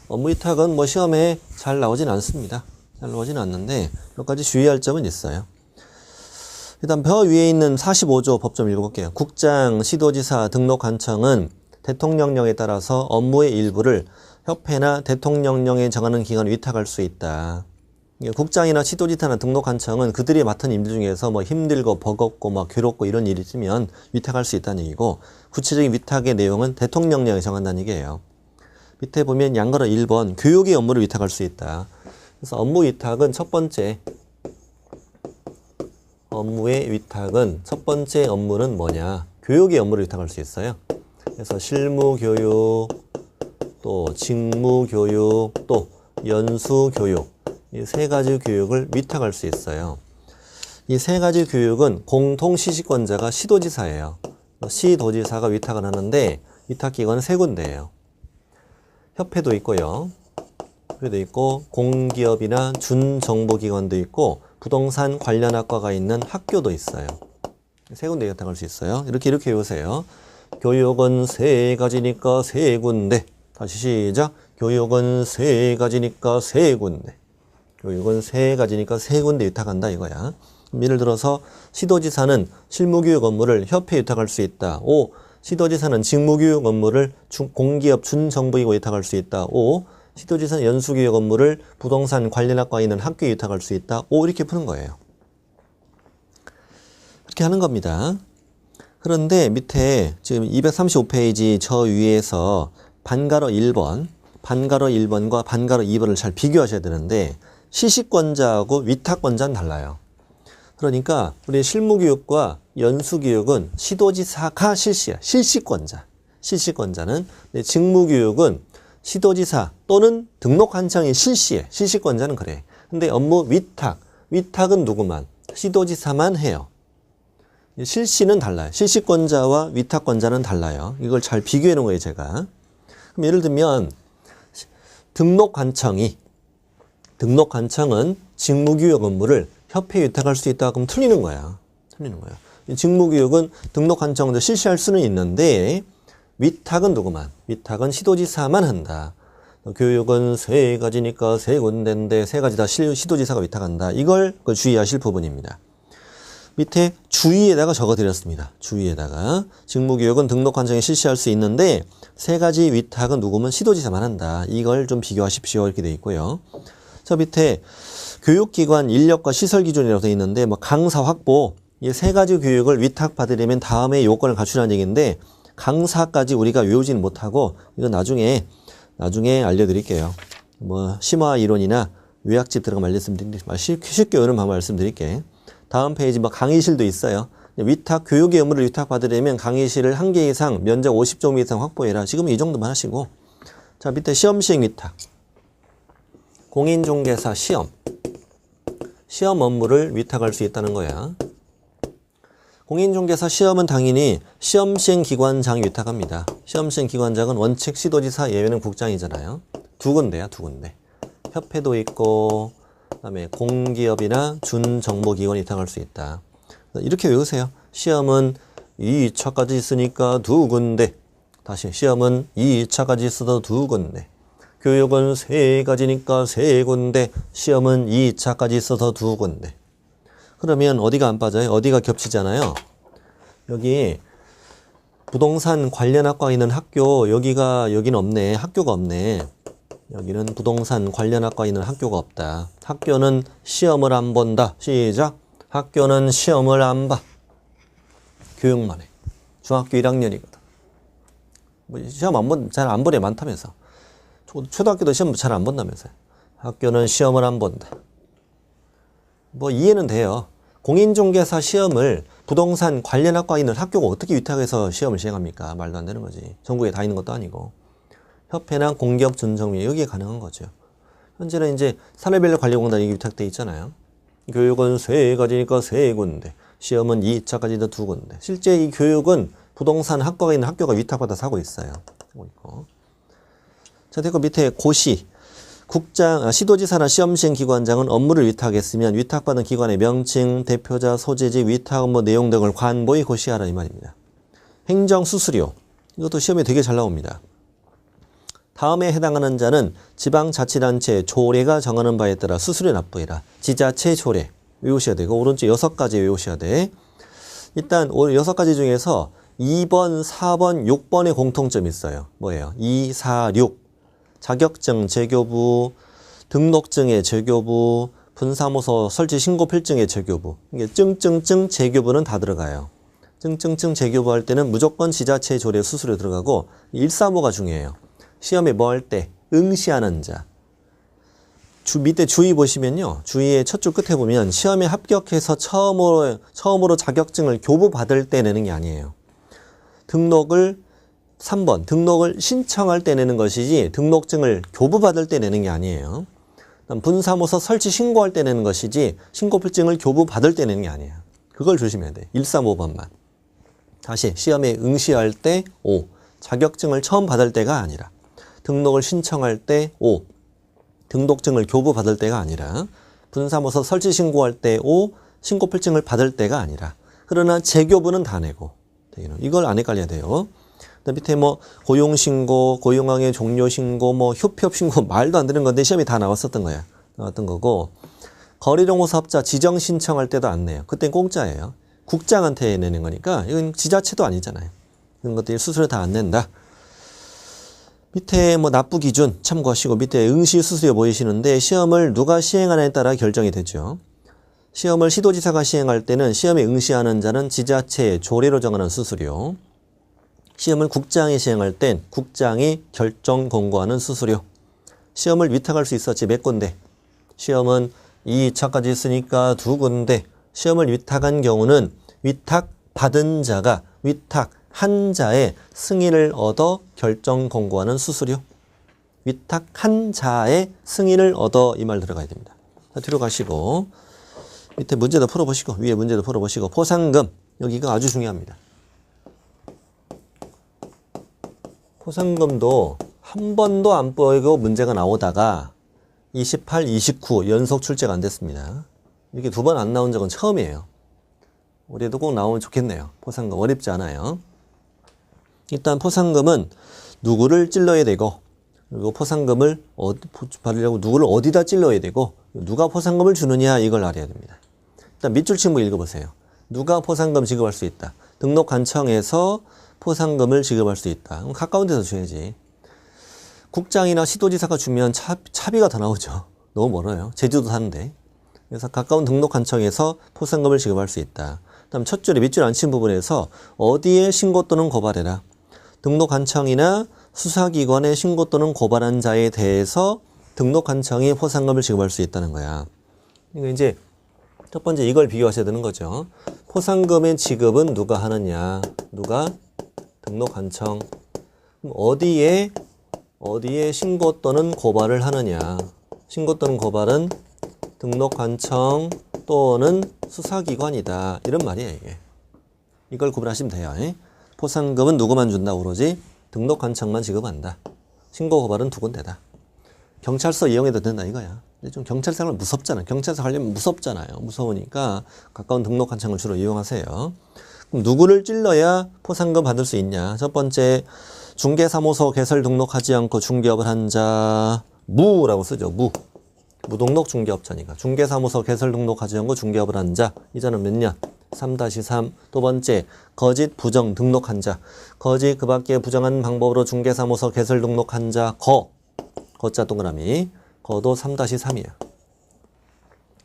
업무위탁은 뭐 시험에 잘 나오진 않습니다. 잘 나오진 않는데 몇 가지 주의할 점은 있어요. 일단 벼 위에 있는 45조 법 좀 읽어볼게요. 국장, 시도지사, 등록관청은 대통령령에 따라서 업무의 일부를 협회나 대통령령에 정하는 기관에 위탁할 수 있다. 국장이나 시도지사나 등록관청은 그들이 맡은 일 중에서 뭐 힘들고 버겁고 막 괴롭고 이런 일이 있으면 위탁할 수 있다는 얘기고 구체적인 위탁의 내용은 대통령령에 정한다는 얘기예요. 밑에 보면 양가로 1번 교육의 업무를 위탁할 수 있다. 그래서 업무 위탁은 첫 번째 업무의 위탁은 첫 번째 업무는 뭐냐? 교육의 업무를 위탁할 수 있어요. 그래서 실무교육, 또 직무교육, 또 연수교육 이 세 가지 교육을 위탁할 수 있어요. 이 세 가지 교육은 공통 시식권자가 시도지사예요. 시도지사가 위탁을 하는데 위탁기관은 세 군데예요. 협회도 있고요. 협회도 있고 공기업이나 준정보기관도 있고 부동산 관련 학과가 있는 학교도 있어요. 세 군데 위탁할 수 있어요. 이렇게 외우세요. 교육은 세 가지니까 세 군데. 다시 시작. 교육은 세 가지니까 세 군데. 교육은 세 가지니까 세 군데 위탁한다 이거야. 예를 들어서 시도지사는 실무교육 업무를 협회에 위탁할 수 있다. 5. 시도지사는 직무교육 업무를 공기업 준정부기관에 위탁할 수 있다. 5. 시도지사는 연수교육 업무를 부동산 관련학과에 있는 학교에 위탁할 수 있다. 5. 이렇게 푸는 거예요. 그렇게 하는 겁니다. 그런데 밑에 지금 235페이지 저 위에서 반가로 1번, 반가로 1번과 반가로 2번을 잘 비교하셔야 되는데 시식권자하고 위탁권자는 달라요. 그러니까 우리 실무교육과 연수교육은 시도지사가 실시야. 실시권자. 실시권자는 직무교육은 시도지사 또는 등록한청이 실시해. 실시권자는 그래. 근데 업무 위탁. 위탁은 누구만? 시도지사만 해요. 실시는 달라요. 실시권자와 위탁권자는 달라요. 이걸 잘 비교해 놓은 거예요, 제가. 그럼 예를 들면 등록관청은 직무교육 업무를 협회에 위탁할 수 있다. 그럼 틀리는 거야. 틀리는 거야. 직무교육은 등록관청도 실시할 수는 있는데 위탁은 누구만? 위탁은 시도지사만 한다. 교육은 세 가지니까 세 군데인데 세 가지 다 시도지사가 위탁한다. 이걸 주의하실 부분입니다. 밑에 주의에다가 적어드렸습니다. 주의에다가 직무교육은 등록관청이 실시할 수 있는데 세 가지 위탁은 누구면 시도지사만 한다. 이걸 좀 비교하십시오. 이렇게 돼 있고요. 저 밑에 교육기관 인력과 시설 기준이라고 되어 있는데 뭐 강사 확보 이 세 가지 교육을 위탁받으려면 다음에 요건을 갖추라는 얘기인데 강사까지 우리가 외우지는 못하고 이건 나중에 알려드릴게요. 뭐 심화 이론이나 요약집 들어가면 쉽게 외우는 방법 말씀드릴게. 다음 페이지 뭐 강의실도 있어요. 위탁 교육의 의무를 위탁받으려면 강의실을 1개 이상 면적 50제곱미터 이상 확보해라. 지금 이 정도만 하시고 자 밑에 시험 시행 위탁 공인중개사 시험 업무를 위탁할 수 있다는 거야. 공인중개사 시험은 당연히 시험시행기관장이 위탁합니다. 시험시행기관장은 원칙 시도지사 예외는 국장이잖아요. 두 군데야, 두 군데. 협회도 있고 그다음에 공기업이나 준정보기관이 위탁할 수 있다. 이렇게 외우세요. 시험은 2차까지 있으니까 두 군데. 다시 시험은 2차까지 있어도 두 군데. 교육은 세 가지니까 세 군데. 시험은 2차까지 있어서 두 군데. 그러면 어디가 안 빠져요? 어디가 겹치잖아요. 여기 부동산 관련 학과에 있는 학교 여기는 없네. 학교가 없네. 여기는 부동산 관련 학과에 있는 학교가 없다. 학교는 시험을 안 본다. 시작. 학교는 시험을 안 봐. 교육만 해. 중학교 1학년이거든. 뭐 시험 잘 안 보래 많다면서. 초등학교도 시험 잘 안 본다면서요. 학교는 시험을 안 본다. 뭐 이해는 돼요. 공인중개사 시험을 부동산 관련 학과에 있는 학교가 어떻게 위탁해서 시험을 시행합니까? 말도 안 되는 거지. 전국에 다 있는 것도 아니고. 협회나 공기업 준정비 여기에 가능한 거죠. 현재는 이제 산업인력관리공단 이게 위탁돼 있잖아요. 교육은 세 가지니까 세 군데. 시험은 2차까지도 두 군데. 실제 이 교육은 부동산 학과가 있는 학교가 위탁받아서 하고 있어요. 자, 됐고 밑에 고시. 시도지사나 시험시행기관장은 업무를 위탁했으면 위탁받은 기관의 명칭, 대표자, 소재지, 위탁 업무 내용 등을 관보히 고시하라 이 말입니다. 행정수수료. 이것도 시험에 되게 잘 나옵니다. 다음에 해당하는 자는 지방자치단체 조례가 정하는 바에 따라 수수료 납부해라. 지자체 조례 외우셔야 되고 오른쪽 6가지 외우셔야 돼. 일단 6가지 중에서 2번, 4번, 6번의 공통점이 있어요. 뭐예요? 2, 4, 6. 자격증, 재교부, 등록증의 재교부, 분사무소 설치 신고 필증의 재교부. 이게 증증증 재교부는 다 들어가요. 증증증 재교부 할 때는 무조건 지자체 조례 수수료 들어가고 135가 중요해요. 시험에 뭐 할 때 응시하는 자. 밑에 주의 보시면요. 주의의 첫 줄 끝에 보면 시험에 합격해서 처음으로 자격증을 교부받을 때 내는 게 아니에요. 3번 등록을 신청할 때 내는 것이지 등록증을 교부받을 때 내는 게 아니에요. 분사무소 설치 신고할 때 내는 것이지 신고필증을 교부받을 때 내는 게 아니에요. 그걸 조심해야 돼. 135번만. 다시 시험에 응시할 때 O. 자격증을 처음 받을 때가 아니라 등록을 신청할 때 O. 등록증을 교부받을 때가 아니라 분사무소 설치 신고할 때 O. 신고필증을 받을 때가 아니라 그러나 재교부는 다 내고 이걸 안 헷갈려야 돼요. 그다음 밑에 뭐 고용신고, 고용항의 종료신고, 뭐 협협신고 말도 안 되는 건데 시험에 다 나왔었던 거야. 나왔던 거고 거리정보 사업자 지정 신청할 때도 안 내요. 그땐 공짜예요. 국장한테 내는 거니까 이건 지자체도 아니잖아요. 이런 것들이 수수료 다 안 낸다. 밑에 뭐 납부 기준 참고하시고 밑에 응시 수수료 보이시는데 시험을 누가 시행하느냐에 따라 결정이 되죠. 시험을 시도지사가 시행할 때는 시험에 응시하는 자는 지자체의 조례로 정하는 수수료. 시험을 국장이 시행할 땐 국장이 결정 공고하는 수수료. 시험을 위탁할 수 있었지 몇 군데. 시험은 2차까지 있으니까 2군데. 시험을 위탁한 경우는 위탁받은 자가 위탁한 자의 승인을 얻어 결정 공고하는 수수료. 위탁한 자의 승인을 얻어 이 말 들어가야 됩니다. 자, 뒤로 가시고 밑에 문제도 풀어보시고 위에 문제도 풀어보시고 포상금 여기가 아주 중요합니다. 포상금도 한 번도 안 보이고 문제가 나오다가 28, 29 연속 출제가 안 됐습니다. 이렇게 2번 안 나온 적은 처음이에요. 올해도 꼭 나오면 좋겠네요. 포상금 어렵지 않아요. 일단 포상금은 누구를 찔러야 되고 그리고 포상금을 받으려고 누구를 어디다 찔러야 되고 누가 포상금을 주느냐 이걸 알아야 됩니다. 일단 밑줄 친구 읽어보세요. 누가 포상금 지급할 수 있다. 등록관청에서 포상금을 지급할 수 있다. 그럼 가까운 데서 줘야지. 국장이나 시도지사가 주면 차비가 더 나오죠. 너무 멀어요. 제주도 사는데. 그래서 가까운 등록관청에서 포상금을 지급할 수 있다. 그다음 첫 줄에 밑줄 안 친 부분에서 어디에 신고 또는 고발해라. 등록관청이나 수사기관에 신고 또는 고발한 자에 대해서 등록관청이 포상금을 지급할 수 있다는 거야. 그러니까 이제 첫 번째 이걸 비교하셔야 되는 거죠. 포상금의 지급은 누가 하느냐. 누가? 등록관청. 그럼 어디에 신고 또는 고발을 하느냐. 신고 또는 고발은 등록관청 또는 수사기관이다. 이런 말이에요, 이게. 이걸 구분하시면 돼요. 포상금은 누구만 준다 그러지? 등록관청만 지급한다. 신고 고발은 2군데다. 경찰서 이용해도 된다 이거야. 근데 좀 경찰서 하면 무섭잖아. 경찰서 하려면 무섭잖아요. 무서우니까 가까운 등록관청을 주로 이용하세요. 그럼 누구를 찔러야 포상금 받을 수 있냐? 첫 번째, 중개사무소 개설 등록하지 않고 중개업을 한 자, 무라고 쓰죠. 무등록 중개업자니까. 중개사무소 개설 등록하지 않고 중개업을 한 자. 이자는 몇 년? 3-3. 두 번째, 거짓 부정 등록한 자. 거짓 그 밖에 부정한 방법으로 중개사무소 개설 등록한 자, 거자 동그라미. 거도 3-3이야.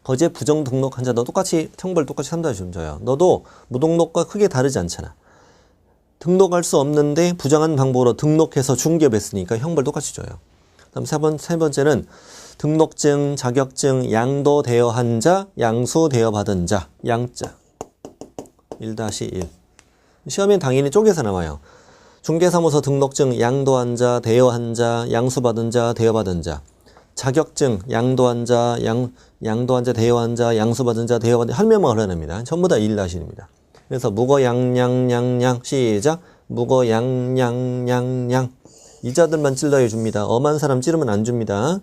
거짓 부정 등록한 자, 너 똑같이, 형벌 똑같이 3-3 줘요. 너도 무등록과 크게 다르지 않잖아. 등록할 수 없는데 부정한 방법으로 등록해서 중개업했으니까 형벌 똑같이 줘요. 다음 세 번째는 등록증, 자격증, 양도되어 한 자, 양수되어 받은 자, 양자. 1-1. 시험엔 당연히 쪼개서 나와요. 중개사무소 등록증, 양도한 자, 대여한 자, 양수받은 자, 대여받은 자. 자격증, 양도한 자, 양도한 자, 대여한 자, 양수받은 자, 대여받은 자. 한 명만 흘러냅니다. 전부 다 1-1입니다. 그래서 무거양양양양 시작. 무거양양양양. 이자들만 찔러야 줍니다. 엄한 사람 찌르면 안 줍니다.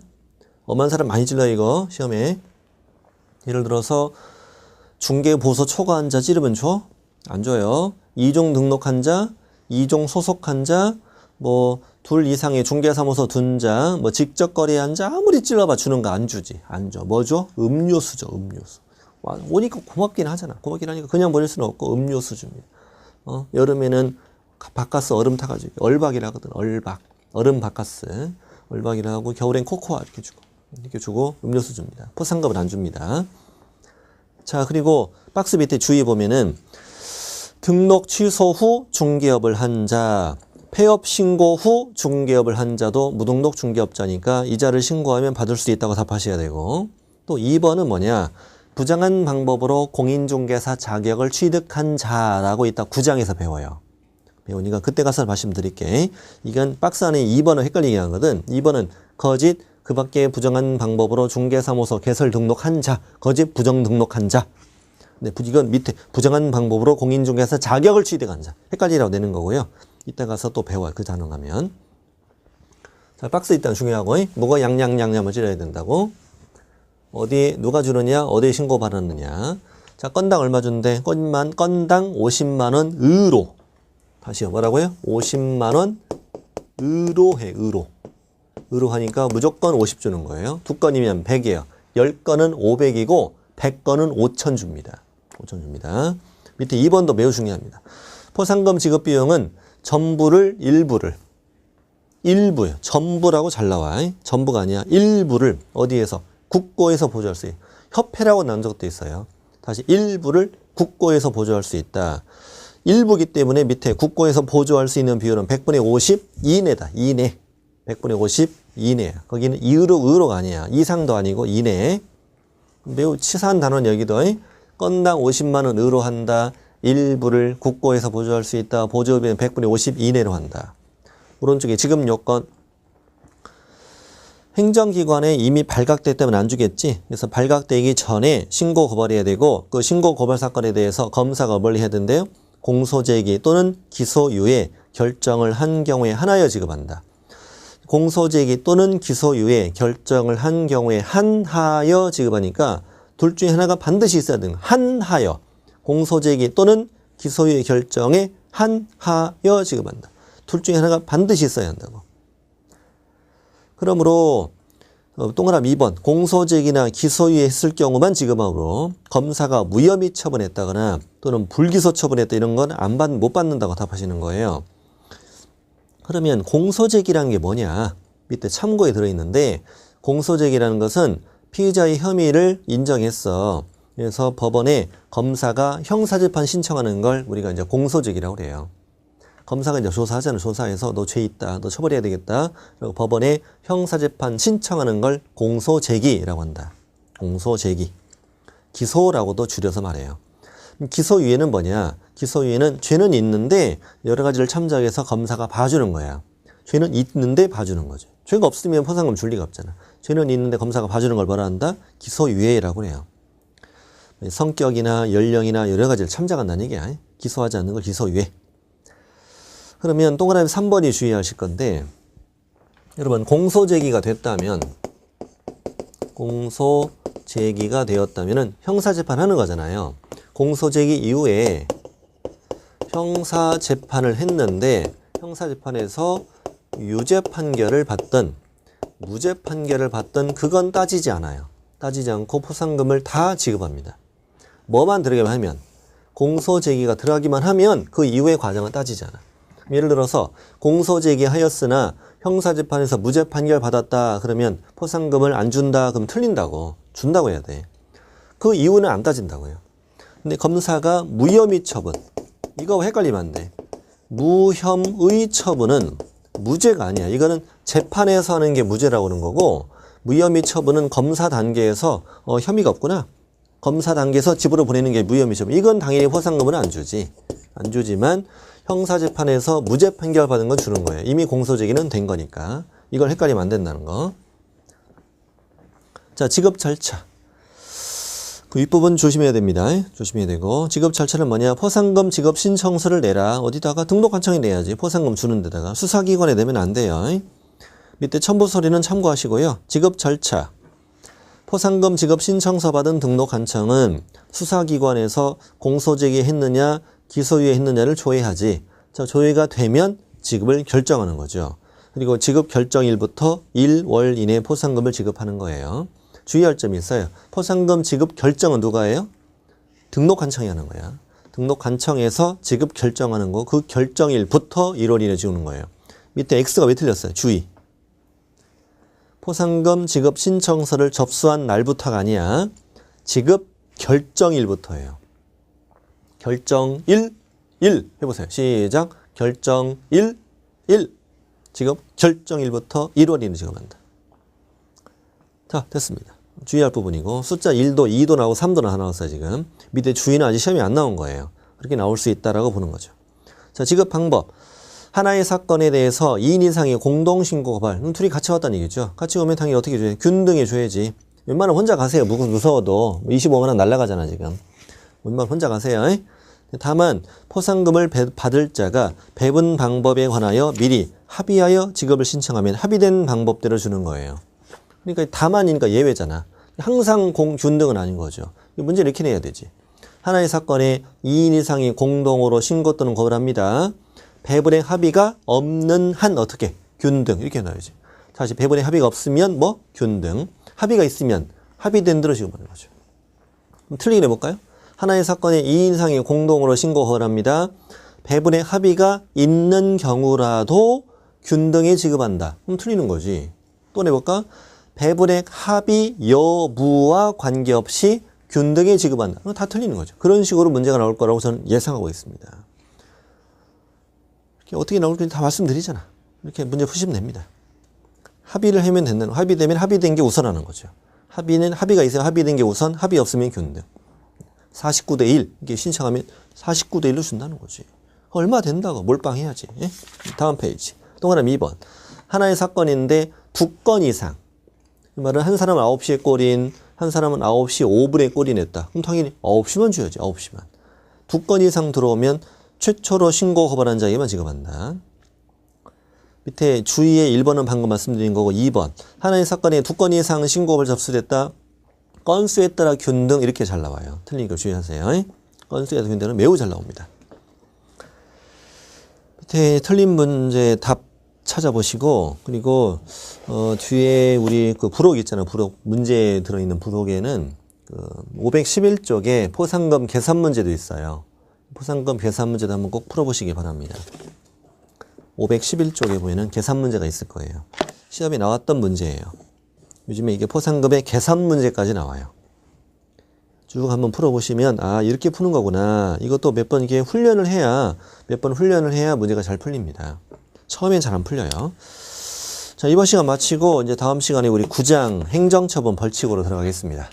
엄한 사람 많이 찔러요 이거 시험에. 예를 들어서 중개보소 초과한 자 찌르면 줘? 안 줘요. 2종 등록한 자, 2종 소속한 자, 뭐 둘 이상의 중개사무소 둔 자, 뭐 직접 거래한 자 아무리 찔러봐 주는 거 안 주지. 안 줘. 뭐 줘? 음료수 줘. 음료수. 와, 오니까 고맙긴 하잖아. 고맙긴 하니까 그냥 보낼 수는 없고 음료수 줍니다. 여름에는 바카스 얼음 타가지고 얼박이라 하거든. 얼박. 얼음 바카스. 얼박이라 하고 겨울엔 코코아 이렇게 주고 음료수 줍니다. 포상금을 안 줍니다. 자, 그리고 박스 밑에 주의 보면은 등록 취소 후 중개업을 한 자, 폐업 신고 후 중개업을 한 자도 무등록 중개업자니까 이자를 신고하면 받을 수 있다고 답하셔야 되고, 또 2번은 뭐냐? 부정한 방법으로 공인중개사 자격을 취득한 자라고 있다 9장에서 배워요. 배우니까 그때 가서 말씀드릴게. 이건 박스 안에 2번은 헷갈리게 하거든. 2번은 거짓 그 밖에 부정한 방법으로 중개사무소 개설 등록한 자, 거짓 부정 등록한 자. 네, 이건 밑에 부정한 방법으로 공인중개사 자격을 취득한 자. 헷갈리라고 내는 거고요. 이따 가서 또 배워요. 그 단어 가면. 자, 박스 일단 중요하고, 뭐가 양양양양을 찔러야 된다고. 어디 누가 주느냐, 어디에 신고 받았느냐. 자, 건당 얼마 준대? 건당 50만 원 의로. 다시요. 뭐라고요? 50만 원 으로 해. 으로 하니까 무조건 50 주는 거예요. 2건이면 100이에요. 10건은 500이고 100건은 5,000 줍니다. 5,000 줍니다. 밑에 2번도 매우 중요합니다. 포상금 지급 비용은 전부를 일부요. 전부라고 잘 나와. 전부가 아니야. 일부를 어디에서? 국고에서 보조할 수 있어요. 협회라고 난 적도 있어요. 다시 일부를 국고에서 보조할 수 있다. 일부기 때문에 밑에 국고에서 보조할 수 있는 비율은 100분의 50 이내다. 이내. 100분의 50 이내야. 거기는 의로가 아니야. 이상도 아니고 이내. 매우 치사한 단어는 여기도 건당 50만 원 의로 한다. 일부를 국고에서 보조할 수 있다. 보조비는 100분의 50 이내로 한다. 오른쪽에 지급 요건. 행정기관에 이미 발각됐다면 안 주겠지. 그래서 발각되기 전에 신고 고발해야 되고 그 신고 고발 사건에 대해서 검사가 뭘 해야 된대요? 공소제기 또는 기소유예 결정을 한 경우에 한하여 지급한다. 공소제기 또는 기소유예 결정을 한 경우에 한하여 지급하니까 둘 중에 하나가 반드시 있어야 되는 거야. 한하여. 공소제기 또는 기소유예 결정에 한하여 지급한다. 둘 중에 하나가 반드시 있어야 한다고. 그러므로 동그라미 2번 공소제기나 기소유예 했을 경우만 지급하므로 검사가 무혐의 처분했다거나 또는 불기소 처분했다 이런 건 못 받는다고 답하시는 거예요. 그러면 공소제기라는 게 뭐냐? 밑에 참고에 들어있는데 공소제기라는 것은 피의자의 혐의를 인정했어. 그래서 법원에 검사가 형사재판 신청하는 걸 우리가 이제 공소제기라고 그래요. 검사가 이제 조사하잖아요. 조사해서 너 죄 있다. 너 처벌해야 되겠다. 그리고 법원에 형사재판 신청하는 걸 공소제기라고 한다. 공소제기. 기소라고도 줄여서 말해요. 기소유예는 뭐냐? 기소유예는 죄는 있는데 여러 가지를 참작해서 검사가 봐주는 거야. 죄는 있는데 봐주는 거죠. 죄가 없으면 포상금 줄 리가 없잖아. 죄는 있는데 검사가 봐주는 걸 뭐라 한다? 기소유예라고 해요. 성격이나 연령이나 여러 가지를 참작한다는 얘기야. 기소하지 않는 걸 기소유예. 그러면 동그라미 3번이 주의하실 건데 여러분 공소제기가 됐다면 형사재판하는 거잖아요. 공소제기 이후에 형사재판을 했는데 형사재판에서 유죄 판결을 받든 무죄 판결을 받든 그건 따지지 않아요. 따지지 않고 포상금을 다 지급합니다. 뭐만 들어가기만 하면 공소제기가 들어가기만 하면 그 이후의 과정은 따지지 않아. 예를 들어서 공소제기 하였으나 형사재판에서 무죄 판결 받았다 그러면 포상금을 안 준다 그럼 틀린다고. 준다고 해야 돼. 그 이유는 안 따진다고요. 근데 검사가 무혐의 처분 이거 헷갈리면 안 돼. 무혐의 처분은 무죄가 아니야. 이거는 재판에서 하는 게 무죄라고 하는 거고 무혐의 처분은 검사 단계에서 혐의가 없구나. 검사 단계에서 집으로 보내는 게 무혐의 처분. 이건 당연히 포상금은 안 주지. 안 주지만 형사재판에서 무죄 판결 받은 건 주는 거예요. 이미 공소제기는 된 거니까. 이걸 헷갈리면 안 된다는 거. 자, 지급 절차. 그 윗부분 조심해야 됩니다. 조심해야 되고. 지급 절차는 뭐냐? 포상금 지급 신청서를 내라. 어디다가 등록관청에 내야지. 포상금 주는 데다가. 수사기관에 내면 안 돼요. 밑에 첨부서류는 참고하시고요. 지급 절차. 포상금 지급 신청서 받은 등록관청은 수사기관에서 공소제기 했느냐 기소유예 했느냐를 조회하지. 자, 조회가 되면 지급을 결정하는 거죠. 그리고 지급 결정일부터 1월 이내 포상금을 지급하는 거예요. 주의할 점이 있어요. 포상금 지급 결정은 누가 해요? 등록관청이 하는 거야. 등록관청에서 지급 결정하는 거, 그 결정일부터 1월 이내 지우는 거예요. 밑에 X가 왜 틀렸어요? 주의. 포상금 지급 신청서를 접수한 날부터가 아니야. 지급 결정일부터예요. 결정일, 해보세요. 시작. 결정일, 지급 결정일부터 1월 이내 지급한다. 자, 됐습니다. 주의할 부분이고 숫자 1도, 2도 나오고 3도 나왔어요. 지금 밑에 주의는 아직 시험이 안 나온 거예요. 그렇게 나올 수 있다라고 보는 거죠. 자, 지급 방법. 하나의 사건에 대해서 2인 이상의 공동신고 고발. 둘이 같이 왔다는 얘기죠. 같이 오면 당연히 어떻게 줘야 돼? 균등히 줘야지. 웬만하면 혼자 가세요. 무서워도. 25만 원 날라가잖아 지금. 웬만하면 혼자 가세요. 다만 포상금을 받을 자가 배분 방법에 관하여 미리 합의하여 지급을 신청하면 합의된 방법대로 주는 거예요. 그러니까 다만이니까 예외잖아. 항상 균등은 아닌 거죠. 문제를 이렇게 내야 되지. 하나의 사건에 2인 이상이 공동으로 신고 또는 고발합니다. 배분의 합의가 없는 한 어떻게? 균등. 이렇게 나와야지. 다시 배분의 합의가 없으면 뭐? 균등. 합의가 있으면 합의된 대로 지급하는 거죠. 그럼 틀리게 해볼까요? 하나의 사건에 2인 이상이 공동으로 신고 허가합니다. 배분의 합의가 있는 경우라도 균등에 지급한다. 그럼 틀리는 거지. 또 내볼까? 배분의 합의 여부와 관계없이 균등에 지급한다. 다 틀리는 거죠. 그런 식으로 문제가 나올 거라고 저는 예상하고 있습니다. 이렇게 어떻게 나올지 다 말씀드리잖아. 이렇게 문제 푸시면 됩니다. 합의를 하면 된다는 거. 합의되면 합의된 게 우선하는 거죠. 합의는 합의가 있으면 합의된 게 우선, 합의 없으면 균등. 49대 1 이게 신청하면 49대 1로 준다는 거지. 얼마 된다고 몰빵해야지. 예? 다음 페이지. 동그라미 2번. 하나의 사건인데 2건 이상. 이 말은 한 사람은 9시에 골인, 한 사람은 9시 5분에 골인했다. 그럼 당연히 9시만 줘야지. 9시만. 2건 이상 들어오면 최초로 신고 거부한 자에게만 지급한다. 밑에 주의의 1번은 방금 말씀드린 거고 2번. 하나의 사건에 2건 이상 신고를 접수됐다. 건수에 따라 균등 이렇게 잘 나와요. 틀린 거 주의하세요. 건수에 따라 균등은 매우 잘 나옵니다. 밑에 틀린 문제 답 찾아보시고 그리고 뒤에 우리 그 부록 있잖아요. 부록 문제에 들어있는 부록에는 그 511쪽에 포상금 계산 문제도 있어요. 포상금 계산 문제도 한번 꼭 풀어보시기 바랍니다. 511쪽에 보면은 계산 문제가 있을 거예요. 시험에 나왔던 문제예요. 요즘에 이게 포상금의 계산 문제까지 나와요. 쭉 한번 풀어보시면 아 이렇게 푸는 거구나. 이것도 몇 번 이게 훈련을 해야 몇 번 훈련을 해야 문제가 잘 풀립니다. 처음엔 잘 안 풀려요. 자 이번 시간 마치고 이제 다음 시간에 우리 9장 행정처분 벌칙으로 들어가겠습니다.